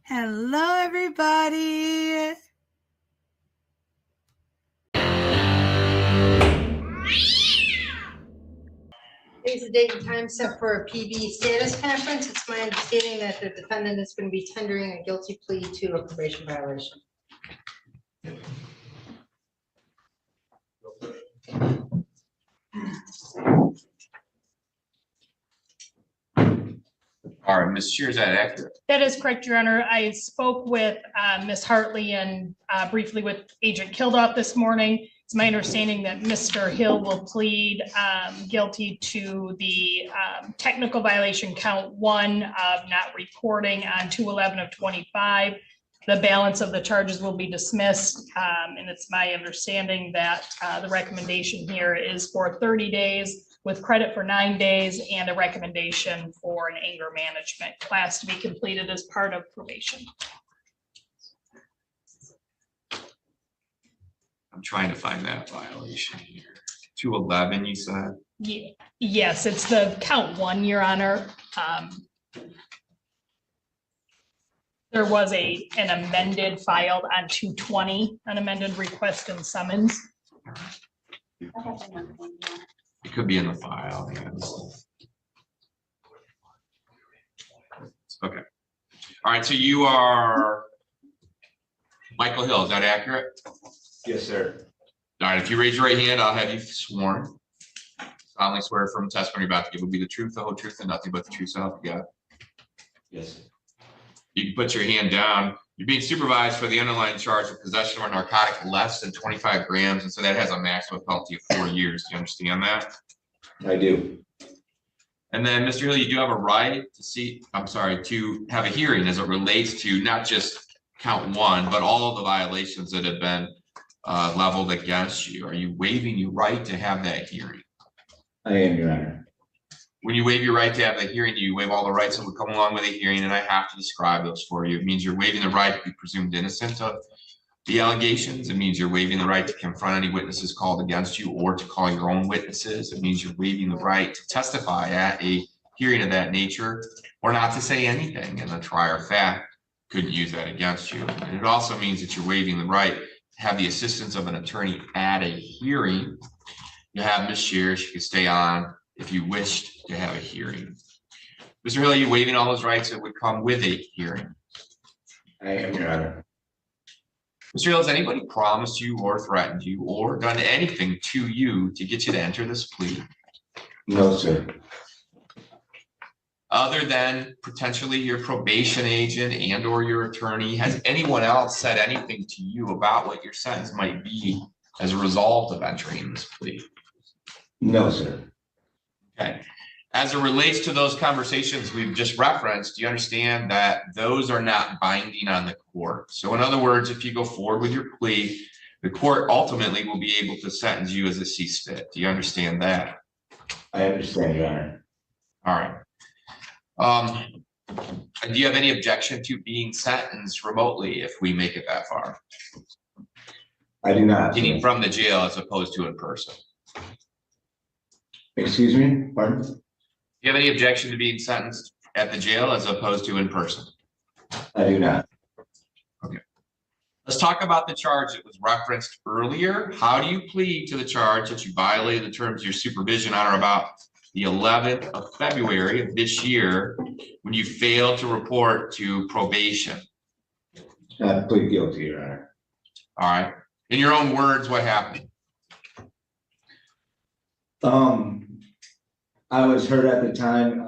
Hello, everybody. Today's the date and time set for a PB status conference. It's my understanding that the defendant is going to be tendering a guilty plea to a probation violation. All right, Ms. Shear, is that accurate? That is correct, Your Honor. I spoke with Ms. Hartley and briefly with Agent Kilduff this morning. It's my understanding that Mr. Hill will plead guilty to the technical violation count 1 of not reporting on 2/11/25. The balance of the charges will be dismissed, and it's my understanding that the recommendation here is for 30 days with credit for 9 days and a recommendation for an anger management class to be completed as part of probation. I'm trying to find that violation here. 211, you said? Yeah, yes, it's the count 1, Your Honor. There was an amended filed on 220, an amended request and summons. It could be in the file. Yeah. Okay. All right, so you are Michael Hill, is that accurate? Yes, sir. All right, if you raise your right hand, I'll have you sworn. Solemnly swear from testimony you're about to give will be the truth, the whole truth, and nothing but the truth, so help you God. Yes. You can put your hand down. You're being supervised for the underlying charge of possession of a narcotic less than 25 grams, and so that has a maximum penalty of 4 years. Do you understand that? I do. And then, Mr. Hill, you do have a right to have a hearing as it relates to not just count 1, but all of the violations that have been leveled against you. Are you waiving your right to have that hearing? I am, Your Honor. When you waive your right to have the hearing, you waive all the rights that would come along with a hearing, and I have to describe those for you. It means you're waiving the right to be presumed innocent of the allegations. It means you're waiving the right to confront any witnesses called against you or to call your own witnesses. It means you're waiving the right to testify at a hearing of that nature or not to say anything, and the trier of fact could use that against you. And it also means that you're waiving the right to have the assistance of an attorney at a hearing. You have Ms. Shear, she can stay on if you wished to have a hearing. Mr. Hill, are you waiving all those rights that would come with a hearing? I am, Your Honor. Mr. Hill, has anybody promised you or threatened you or done anything to you to get you to enter this plea? No, sir. Other than potentially your probation agent and or your attorney, has anyone else said anything to you about what your sentence might be as a result of entering this plea? No, sir. Okay. As it relates to those conversations we've just referenced, you understand that those are not binding on the court. So in other words, if you go forward with your plea, the court ultimately will be able to sentence you as it sees fit. Do you understand that? I understand, Your Honor. All right. Do you have any objection to being sentenced remotely if we make it that far? I do not. Meaning from the jail as opposed to in person? Excuse me? Pardon? Do you have any objection to being sentenced at the jail as opposed to in person? I do not. Okay. Let's talk about the charge that was referenced earlier. How do you plead to the charge that you violated the terms of your supervision on or about the 11th of February of this year when you failed to report to probation? I plead guilty, Your Honor. All right. In your own words, what happened? I was hurt at the time.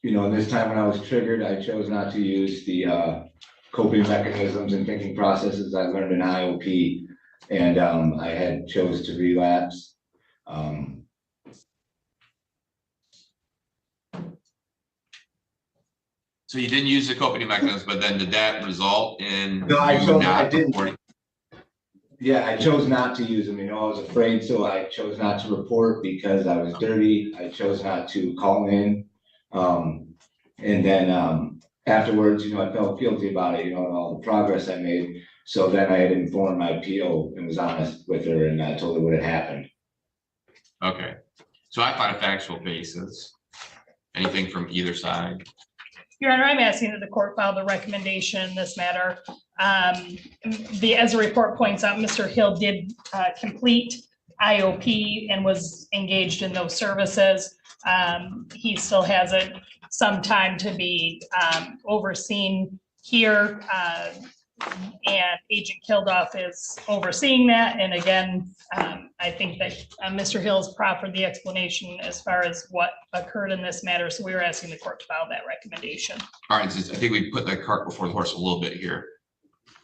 This time when I was triggered, I chose not to use the coping mechanisms and thinking processes I learned in IOP, and I had chose to relapse. So you didn't use the coping mechanisms, but then did that result in No, I didn't. reporting? Yeah, I chose not to use them. I was afraid, so I chose not to report because I was dirty. I chose not to call in. And then afterwards, I felt guilty about it, and all the progress I made. So then I had informed my PO and was honest with her, and I told her what had happened. Okay. So I find a factual basis. Anything from either side? Your Honor, I'm asking that the court file the recommendation in this matter. As the report points out, Mr. Hill did complete IOP and was engaged in those services. He still has some time to be overseen here. And Agent Kilduff is overseeing that. And again, I think that Mr. Hill's proffered the explanation as far as what occurred in this matter. So we were asking the court to file that recommendation. All right, I think we put the cart before the horse a little bit here.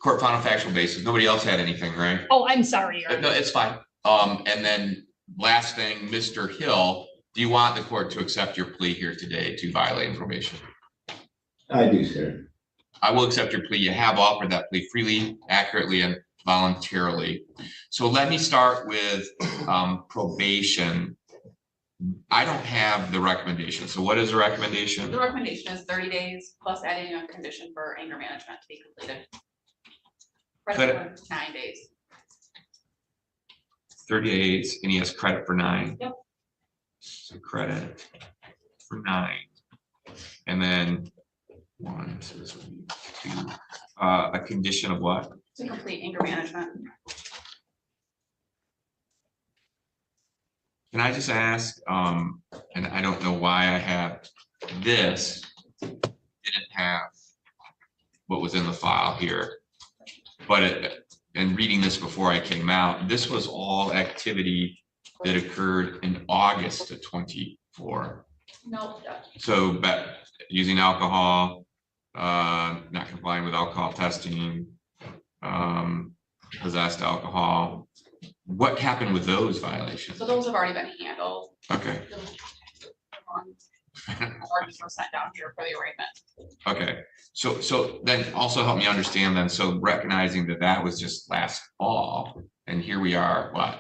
Court found on factual basis. Nobody else had anything, right? Oh, I'm sorry, Your Honor. No, it's fine. And then last thing, Mr. Hill, do you want the court to accept your plea here today to violate probation? I do, sir. I will accept your plea. You have offered that plea freely, accurately, and voluntarily. So let me start with probation. I don't have the recommendation. So what is the recommendation? The recommendation is 30 days plus adding a condition for anger management to be completed. Credit for 9 days. 30 days, and he has credit for 9. Yep. So credit for 9. And then 1, so this would be 2. A condition of what? To complete anger management. Can I just ask, and I don't know why I have this, didn't have what was in the file here, but and reading this before I came out, this was all activity that occurred in August of 24. No. So using alcohol, not complying with alcohol testing, possessed alcohol. What happened with those violations? So those have already been handled. Okay. Orders were sent down here for the arraignment. Okay, so then also help me understand then, so recognizing that that was just last fall, and here we are, what?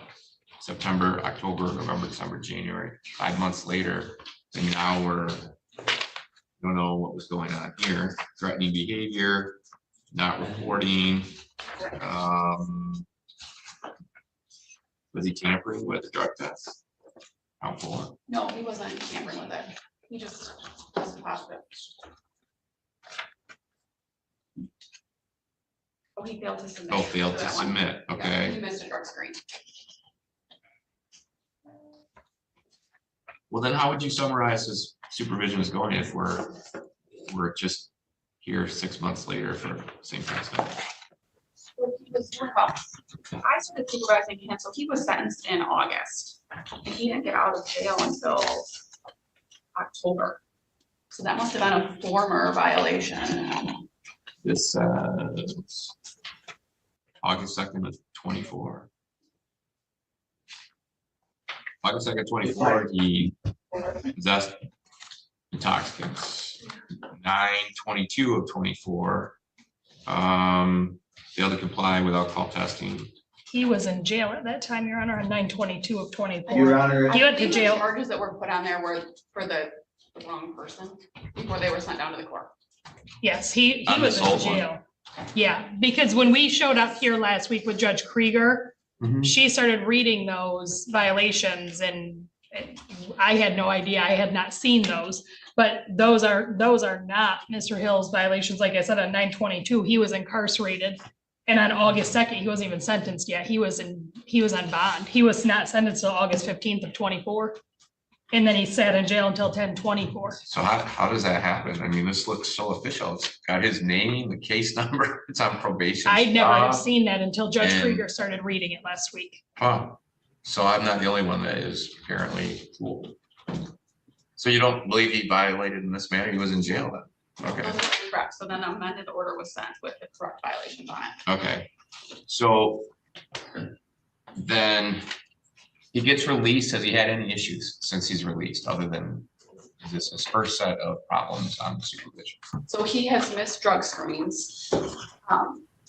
September, October, November, December, January, 5 months later, and now don't know what was going on here, threatening behavior, not reporting. Was he tampering with the drug test? How for? No, he wasn't tampering with it. He just wasn't positive. Oh, he failed to submit. Oh, failed for to that one. submit, Yeah, okay. he missed a drug screen. Well, then how would you summarize his supervision is going if we're just here 6 months later for the same kind of stuff? I started supervising him, so he was sentenced in August, and he didn't get out of jail until October. So that must have been a former violation. This August 2nd of 24. August 2nd, 24, he possessed intoxicants. 9/22 of 24. Failed to comply with alcohol testing. He was in jail at that time, Your Honor, on 9/22 of 24. Your Honor, He went to I think the jail. charges that were put on there were for the wrong person before they were sent down to the court. Yes, he On was this in old one? jail. Yeah, because when we showed up here last week with Judge Krieger, she started reading those violations and I had no idea. I had not seen those. But those are not Mr. Hill's violations. Like I said, on 9/22, he was incarcerated. And on August 2nd, he wasn't even sentenced yet. He was on bond. He was not sentenced until August 15th of 24. And then he sat in jail until 10/24. So how does that happen? I mean, this looks so official. It's got his name, the case number, it's on probation. I never have stuff. seen that until Judge and- Krieger started reading it last week. Huh. So I'm not the only one that is apparently fooled. So you don't believe he violated in this manner? He was in jail then? Okay. Those are correct. So then an amended order was sent with the correct violations on it. Okay, so then he gets released. Has he had any issues since he's released, other than, is this his first set of problems on supervision? So he has missed drug screens,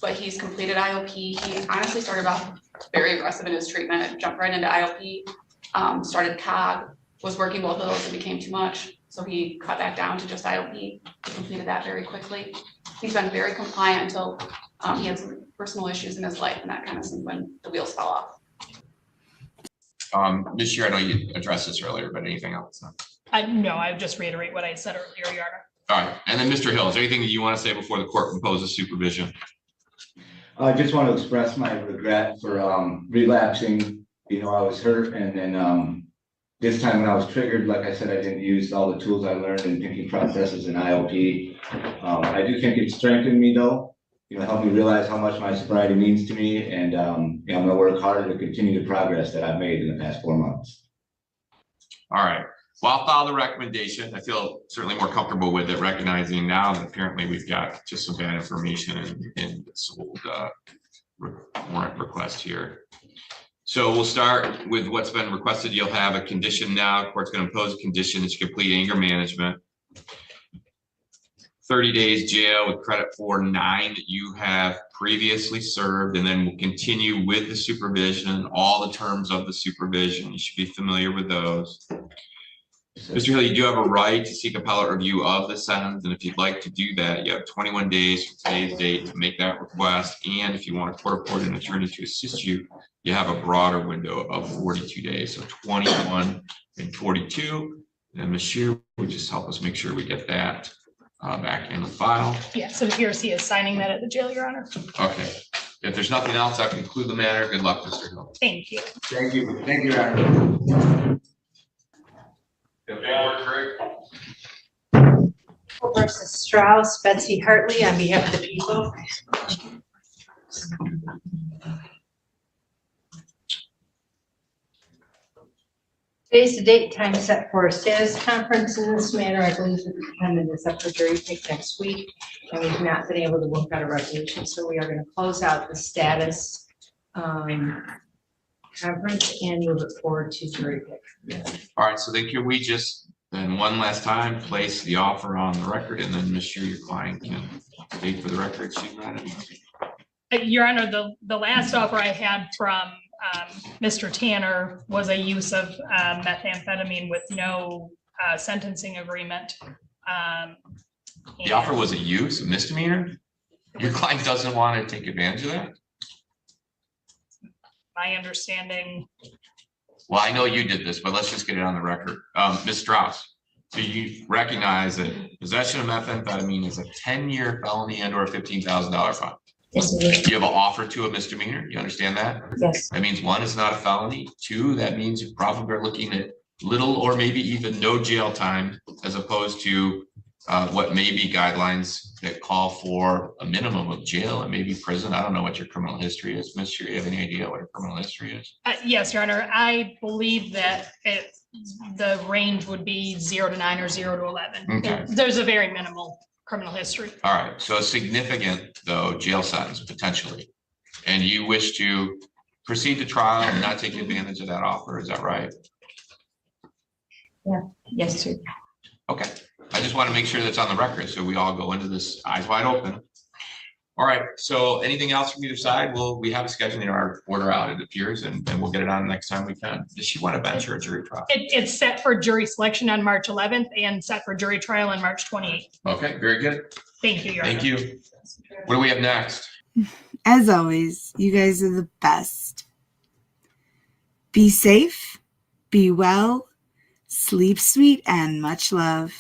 but he's completed IOP. He honestly started off very aggressive in his treatment, jumped right into IOP, started COG, was working both of those, it became too much. So he cut back down to just IOP. He completed that very quickly. He's been very compliant until he had some personal issues in his life and that kind of thing when the wheels fell off. Ms. Chair, I know you addressed this earlier, but anything else? No, I would just reiterate what I said earlier, Your Honor. All right, and then Mr. Hill, is there anything that you want to say before the court imposes supervision? I just want to express my regret for relapsing. You know, I was hurt, and then this time when I was triggered, like I said, I didn't use all the tools I learned in thinking processes and IOP. I do think it strengthened me though. You know, helped me realize how much my sobriety means to me, and you know, I'm gonna work harder to continue the progress that I've made in the past 4 months. All right, well, I'll file the recommendation. I feel certainly more comfortable with it, recognizing now that apparently we've got just some bad information in this old warrant request here. So we'll start with what's been requested. You'll have a condition now. Court's going to impose a condition that you complete anger management. 30 days jail with credit for 9 that you have previously served, and then we'll continue with the supervision and all the terms of the supervision. You should be familiar with those. Mr. Hill, you do have a right to seek appellate review of the sentence, and if you'd like to do that, you have 21 days from today's date to make that request. And if you want a court-appointed attorney to assist you, you have a broader window of 42 days, so 21 and 42. And Ms. Shear would just help us make sure we get that back in the file. Yeah, so here's he is signing that at the jail, Your Honor. Okay. If there's nothing else, I conclude the matter. Good luck, Mr. Hill. Thank you. Thank you. Thank you, Your Honor. Versus Strauss, Betsy Hartley on behalf of the people. Today's the date and time set for a status conference in this matter. I believe the defendant is up for jury pick next week, and we've not been able to work out a resolution, so we are going to close out the status conference and move it forward to jury pick. All right, so then can we just then one last time place the offer on the record, and then make sure your client can state for the record she read it? Your Honor, the last offer I had from Mr. Tanner was a use of methamphetamine with no sentencing agreement. The offer was a use, a misdemeanor? Your client doesn't want to take advantage of that? My understanding. Well, I know you did this, but let's just get it on the record. Ms. Strauss, do you recognize that possession of methamphetamine is a 10-year felony and or a $15,000 fine? Yes, it is. You have an offer to a misdemeanor. You understand that? Yes. That means 1, it's not a felony. 2, that means you probably are looking at little or maybe even no jail time, as opposed to what may be guidelines that call for a minimum of jail and maybe prison. I don't know what your criminal history is. Ms. Shear, you have any idea what your criminal history is? Yes, Your Honor. I believe that the range would be 0 to 9 or 0 to 11. Okay. There's a very minimal criminal history. All right, so a significant, though, jail sentence potentially. And you wish to proceed to trial and not take advantage of that offer, is that right? Yeah, yes, sir. Okay, I just want to make sure that's on the record, so we all go into this eyes wide open. All right, so anything else from either side? Well, we have a scheduling our order out, it appears, and we'll get it on next time we can. Does she want a bench or a jury trial? It's set for jury selection on March 11th and set for jury trial on March 28th. Okay, very good. Thank you, Your Honor. Thank you. What do we have next? As always, you guys are the best. Be safe, be well, sleep sweet, and much love.